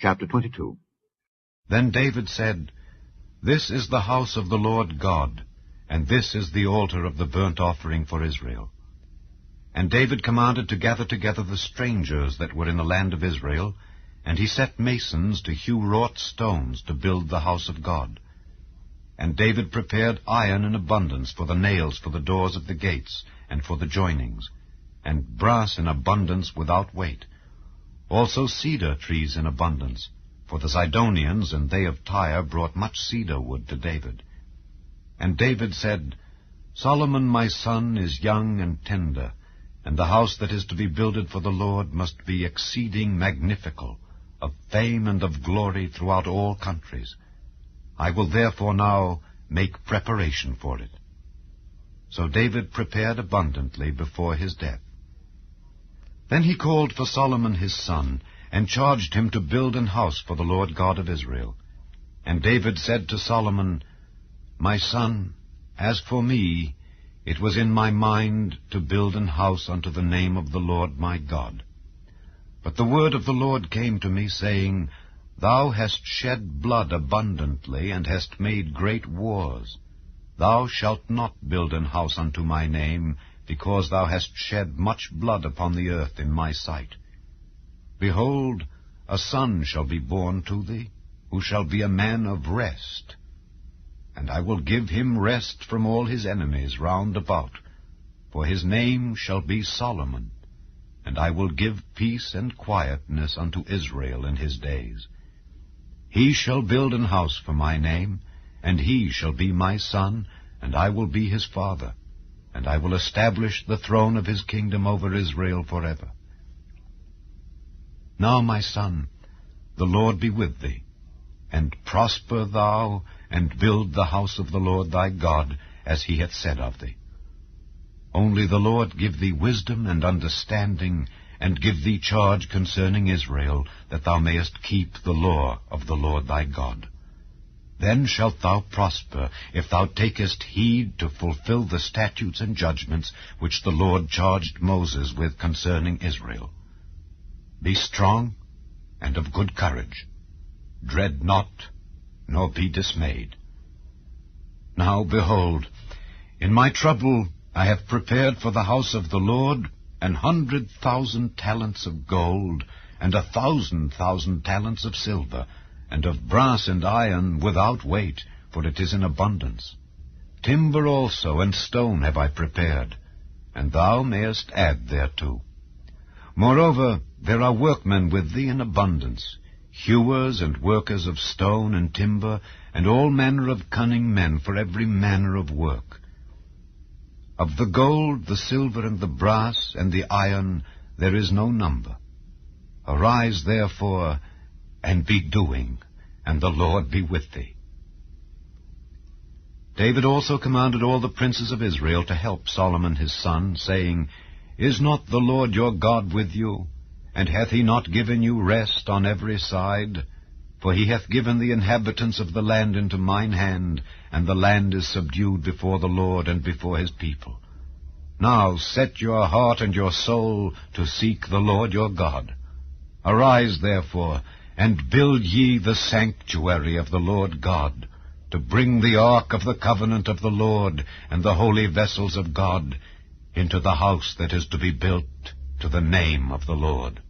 Chapter 22. Then David said, This is the house of the Lord God, and this is the altar of the burnt offering for Israel. And David commanded to gather together the strangers that were in the land of Israel, and he set masons to hew wrought stones to build the house of God. And David prepared iron in abundance for the nails for the doors of the gates, and for the joinings, and brass in abundance without weight. Also cedar trees in abundance, for the Zidonians and they of Tyre brought much cedar wood to David. And David said, Solomon my son is young and tender, and the house that is to be builded for the Lord must be exceeding magnifical, of fame and of glory throughout all countries. I will therefore now make preparation for it. So David prepared abundantly before his death. Then he called for Solomon his son, and charged him to build an house for the Lord God of Israel. And David said to Solomon, My son, as for me, it was in my mind to build an house unto the name of the Lord my God. But the word of the Lord came to me, saying, Thou hast shed blood abundantly, and hast made great wars. Thou shalt not build an house unto my name, because thou hast shed much blood upon the earth in my sight. Behold, a son shall be born to thee, who shall be a man of rest. And I will give him rest from all his enemies round about, for his name shall be Solomon. And I will give peace and quietness unto Israel in his days. He shall build an house for my name, and he shall be my son, and I will be his father. And I will establish the throne of his kingdom over Israel forever. Now, my son, the Lord be with thee, and prosper thou, and build the house of the Lord thy God, as he hath said of thee. Only the Lord give thee wisdom and understanding, and give thee charge concerning Israel, that thou mayest keep the law of the Lord thy God. Then shalt thou prosper, if thou takest heed to fulfill the statutes and judgments which the Lord charged Moses with concerning Israel. Be strong and of good courage. Dread not, nor be dismayed. Now, behold, in my trouble I have prepared for the house of the Lord 100,000 talents of gold, and 1,000,000 talents of silver, and of brass and iron without weight, for it is in abundance. Timber also and stone have I prepared, and thou mayest add thereto. Moreover, there are workmen with thee in abundance, hewers and workers of stone and timber, and all manner of cunning men for every manner of work. Of the gold, the silver, and the brass, and the iron, there is no number. Arise, therefore, and be doing, and the Lord be with thee. David also commanded all the princes of Israel to help Solomon his son, saying, Is not the Lord your God with you? And hath he not given you rest on every side? For he hath given the inhabitants of the land into mine hand, and the land is subdued before the Lord and before his people. Now set your heart and your soul to seek the Lord your God. Arise, therefore, and build ye the sanctuary of the Lord God, to bring the ark of the covenant of the Lord and the holy vessels of God into the house that is to be built to the name of the Lord.